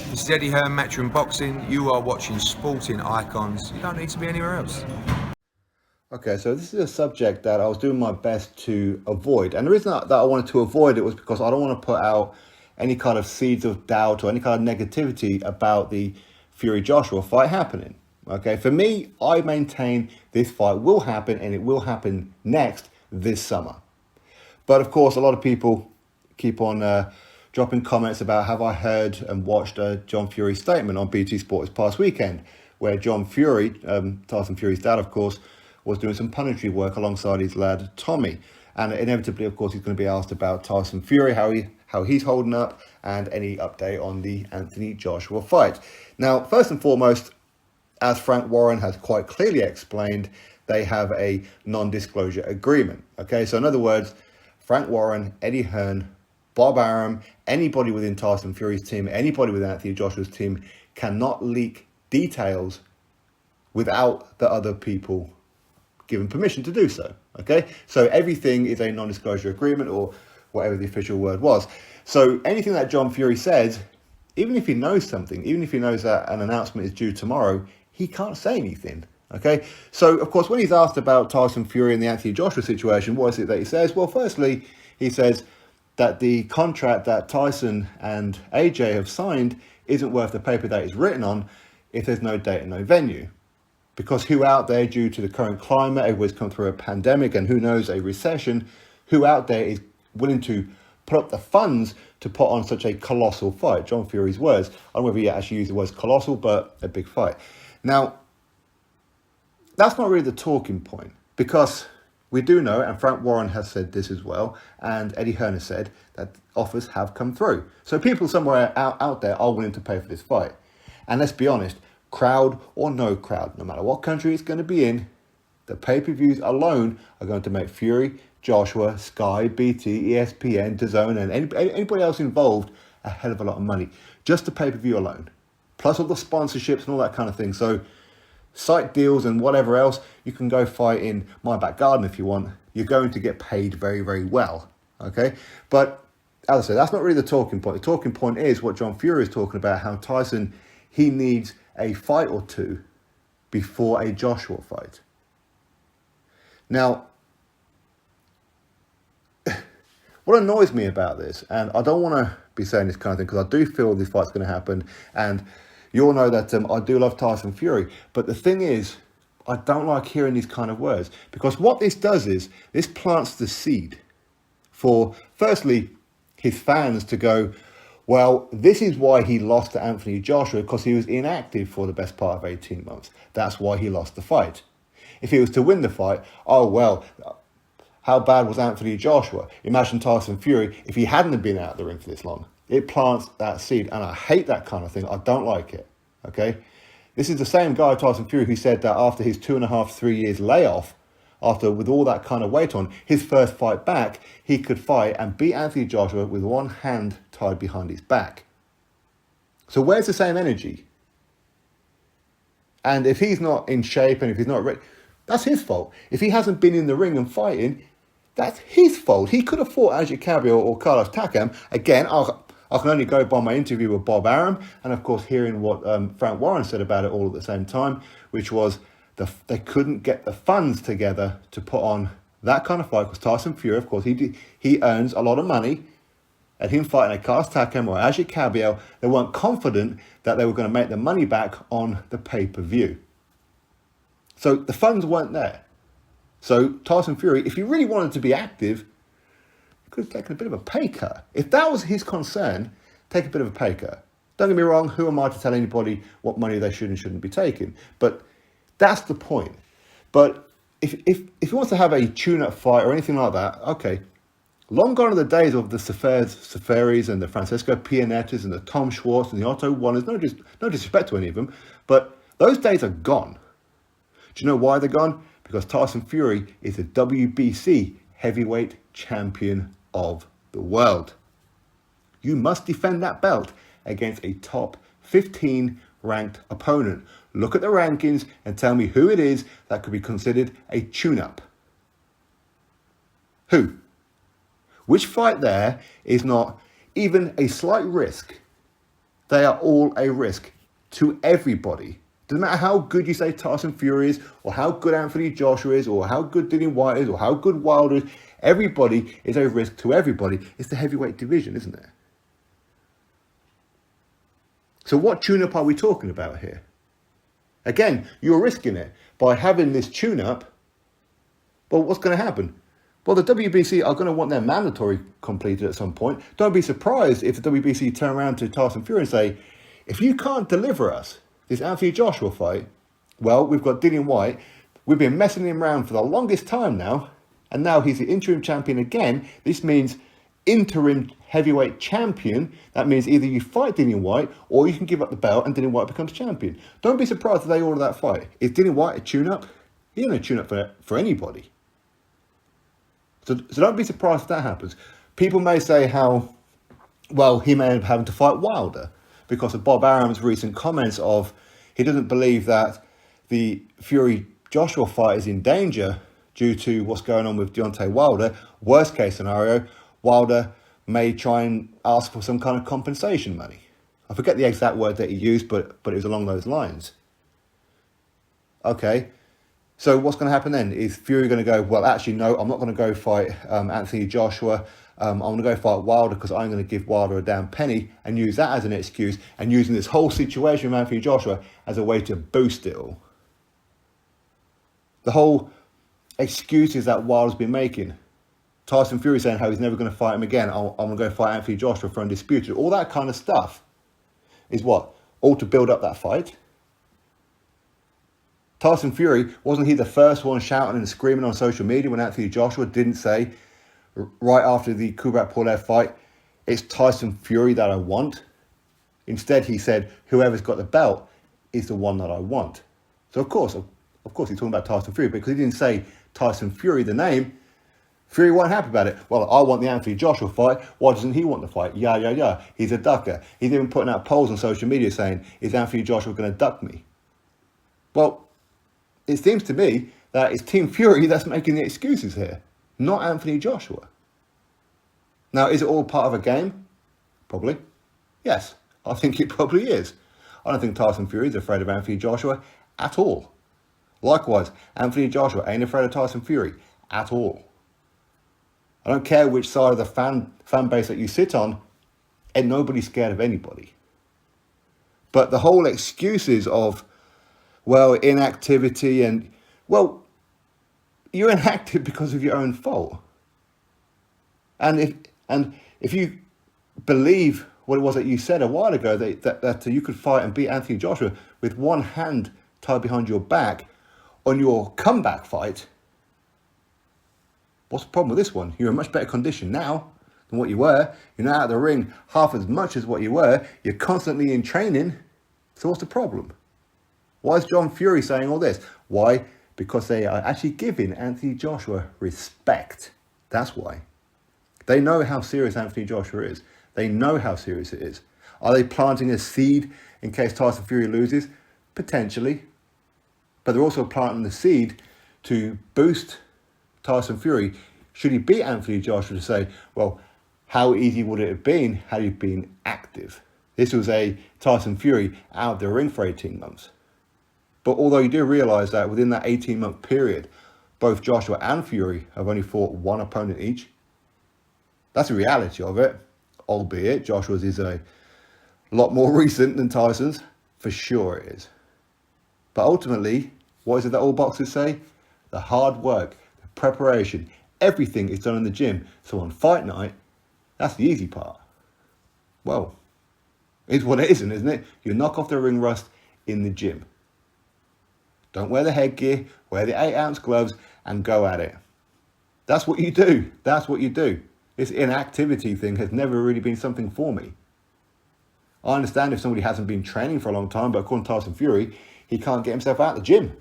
This is Eddie Hearn, Matchroom Boxing. You are watching Sporting Icons. You don't need to be anywhere else. Okay, so this is a subject that I was doing my best to avoid. And the reason that I wanted to avoid it was because I don't want to put out any kind of seeds of doubt or any kind of negativity about the Fury-Joshua fight happening. Okay, for me, I maintain this fight will happen and it will happen next this summer. But of course, a lot of people keep on dropping comments about have I heard and watched John Fury's statement on BT Sport this past weekend, where John Fury, Tyson Fury's dad, of course, was doing some punditry work alongside his lad Tommy. And inevitably, of course, he's going to be asked about Tyson Fury, how he's holding up, and any update on the Anthony Joshua fight. Now, first and foremost, as Frank Warren has quite clearly explained, they have a non-disclosure agreement. Okay, so in other words, Frank Warren, Eddie Hearn, Bob Arum, anybody within Tyson Fury's team, anybody within Anthony Joshua's team cannot leak details without the other people given permission to do so. Okay, so everything is a non-disclosure agreement, or whatever the official word was. So anything that John Fury says, even if he knows something, even if he knows that an announcement is due tomorrow, he can't say anything. Okay, so of course when he's asked about Tyson Fury and the Anthony Joshua situation, what is it that he says? Well, firstly, he says that the contract that Tyson and AJ have signed isn't worth the paper that it's written on if there's no date and no venue. Because who out there, due to the current climate, everybody's come through a pandemic and who knows, a recession, who out there is willing to put up the funds to put on such a colossal fight? John Fury's words. I don't know whether he actually used the words colossal, but a big fight. Now, that's not really the talking point, because we do know, and Frank Warren has said this as well, and Eddie Hearn has said that offers have come through. So people somewhere out there are willing to pay for this fight. And let's be honest, crowd or no crowd, no matter what country it's going to be in, the pay-per-views alone are going to make Fury, Joshua, Sky, BT, ESPN, DAZN, and anybody else involved a hell of a lot of money. Just the pay-per-view alone. Plus all the sponsorships and all that kind of thing. So site deals and whatever else, you can go fight in my back garden if you want. You're going to get paid very, very well. Okay? But as I said, that's not really the talking point. The talking point is what John Fury is talking about, how Tyson, he needs a fight or two before a Joshua fight. Now, what annoys me about this, and I don't want to be saying this kind of thing because I do feel this fight's going to happen, and you all know that I do love Tyson Fury, but the thing is, I don't like hearing these kind of words, because what this does is, this plants the seed for, firstly, his fans to go, well, this is why he lost to Anthony Joshua, because he was inactive for the best part of 18 months. That's why he lost the fight. If he was to win the fight, oh, well, how bad was Anthony Joshua? Imagine Tyson Fury if he hadn't have been out of the ring for this long. It plants that seed, and I hate that kind of thing. I don't like it, okay? This is the same guy, Tyson Fury, who said that after his 2.5, 3 years layoff, after with all that kind of weight on, his first fight back, he could fight and beat Anthony Joshua with one hand tied behind his back. So where's the same energy? And if he's not in shape and if he's not ready, that's his fault. If he hasn't been in the ring and fighting, that's his fault. He could have fought Ajit Cabrio or Carlos Takam. Again, I can only go by my interview with Bob Arum, and of course hearing what Frank Warren said about it all at the same time, which was they couldn't get the funds together to put on that kind of fight, because Tyson Fury, of course, he earns a lot of money, and him fighting a Carlos Takam or Ajit Cabrio, they weren't confident that they were going to make the money back on the pay-per-view. So the funds weren't there. So Tyson Fury, if he really wanted to be active, he could have taken a bit of a pay cut. If that was his concern, take a bit of a pay cut. Don't get me wrong, who am I to tell anybody what money they should and shouldn't be taking? But that's the point. But if he wants to have a tune-up fight or anything like that, okay, long gone are the days of the Safaris and the Francesco Pianettis and the Tom Schwartz and the Otto Warners. No disrespect to any of them, but those days are gone. Do you know why they're gone? Because Tyson Fury is the WBC heavyweight champion of the world. You must defend that belt against a top 15 ranked opponent. Look at the rankings and tell me who it is that could be considered a tune-up. Who? Which fight there is not even a slight risk They are all a risk to everybody. Doesn't matter how good you say Tyson Fury is, or how good Anthony Joshua is, or how good Dillian White is, or how good Wilder is. Everybody is a risk to everybody. It's the heavyweight division, isn't it? So what tune-up are we talking about here? Again, you're risking it by having this tune-up. But what's going to happen? Well, the WBC are going to want their mandatory completed at some point. Don't be surprised if the WBC turn around to Tyson Fury and say, if you can't deliver us this Anthony Joshua fight, well, we've got Dillian White. We've been messing him around for the longest time now, and now he's the interim champion again. This means interim heavyweight champion. That means either you fight Dillian White or you can give up the belt and Dillian White becomes champion. Don't be surprised if they order that fight. Is Dillian White a tune-up? He ain't a tune-up for anybody. So don't be surprised if that happens. People may say how, well, he may end up having to fight Wilder because of Bob Arum's recent comments of he doesn't believe that the Fury-Joshua fight is in danger due to what's going on with Deontay Wilder. Worst case scenario, Wilder may try and ask for some kind of compensation money. I forget the exact word that he used, but it was along those lines. Okay. So what's going to happen then? Is Fury going to go, well, actually, no, I'm not going to go fight Anthony Joshua. I'm going to go fight Wilder because I'm going to give Wilder a damn penny and use that as an excuse and using this whole situation with Anthony Joshua as a way to boost it all. The whole excuses that Wilder's been making. Tyson Fury saying how he's never going to fight him again. I'm going to go fight Anthony Joshua for undisputed. All that kind of stuff is what? All to build up that fight? Tyson Fury, wasn't he the first one shouting and screaming on social media when Anthony Joshua didn't say, right after the Kubrat Pulev fight, it's Tyson Fury that I want? Instead, he said, whoever's got the belt is the one that I want. So of course, he's talking about Tyson Fury because he didn't say Tyson Fury, the name. Fury wasn't happy about it. Well, I want the Anthony Joshua fight. Why doesn't he want the fight? Yeah. He's a ducker. He's even putting out polls on social media saying, is Anthony Joshua going to duck me? Well, it seems to me that it's Team Fury that's making the excuses here, not Anthony Joshua. Now, is it all part of a game? Probably. Yes, I think it probably is. I don't think Tyson Fury is afraid of Anthony Joshua at all. Likewise, Anthony Joshua ain't afraid of Tyson Fury at all. I don't care which side of the fan base that you sit on, and nobody's scared of anybody. But the whole excuses of, well, inactivity and, well, you're inactive because of your own fault. And if you believe what it was that you said a while ago, that you could fight and beat Anthony Joshua with one hand tied behind your back on your comeback fight, what's the problem with this one? You're in much better condition now than what you were. You're not out of the ring half as much as what you were. You're constantly in training. So what's the problem? Why is John Fury saying all this? Why? Because they are actually giving Anthony Joshua respect. That's why. They know how serious Anthony Joshua is. They know how serious it is. Are they planting a seed in case Tyson Fury loses? Potentially. But they're also planting the seed to boost Tyson Fury. Should he beat Anthony Joshua, to say, well, how easy would it have been had he been active? This was a Tyson Fury out of the ring for 18 months. But although you do realise that within that 18-month period, both Joshua and Fury have only fought one opponent each. That's the reality of it, albeit Joshua's is a lot more recent than Tyson's. For sure it is. But ultimately, what is it that all boxers say? The hard work, the preparation, everything is done in the gym. So on fight night, that's the easy part. Well, it's what it isn't it? You knock off the ring rust in the gym. Don't wear the headgear, wear the 8-ounce gloves and go at it. That's what you do. That's what you do. This inactivity thing has never really been something for me. I understand if somebody hasn't been training for a long time, but according to Tyson Fury, he can't get himself out of the gym.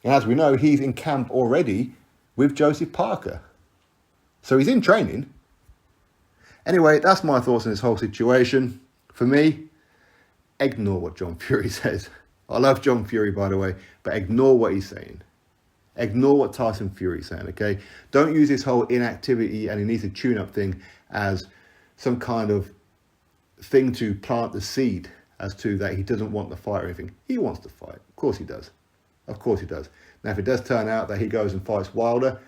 And as we know, he's in camp already with Joseph Parker. So he's in training. Anyway, that's my thoughts on this whole situation. For me, ignore what John Fury says. I love John Fury, by the way, but ignore what he's saying. Ignore what Tyson Fury's saying, okay? Don't use this whole inactivity and he needs a tune-up thing as some kind of thing to plant the seed as to that he doesn't want the fight or anything. He wants to fight. Of course he does. Of course he does. Now, if it does turn out that he goes and fights Wilder,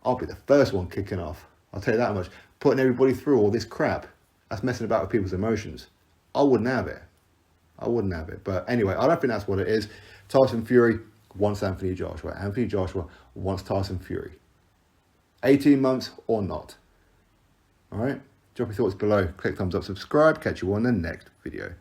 I'll be the first one kicking off. I'll tell you that much. Putting everybody through all this crap, that's messing about with people's emotions. I wouldn't have it. I wouldn't have it. But anyway, I don't think that's what it is. Tyson Fury wants Anthony Joshua. Anthony Joshua wants Tyson Fury. 18 months or not. All right? Drop your thoughts below. Click thumbs up, subscribe. Catch you on the next video.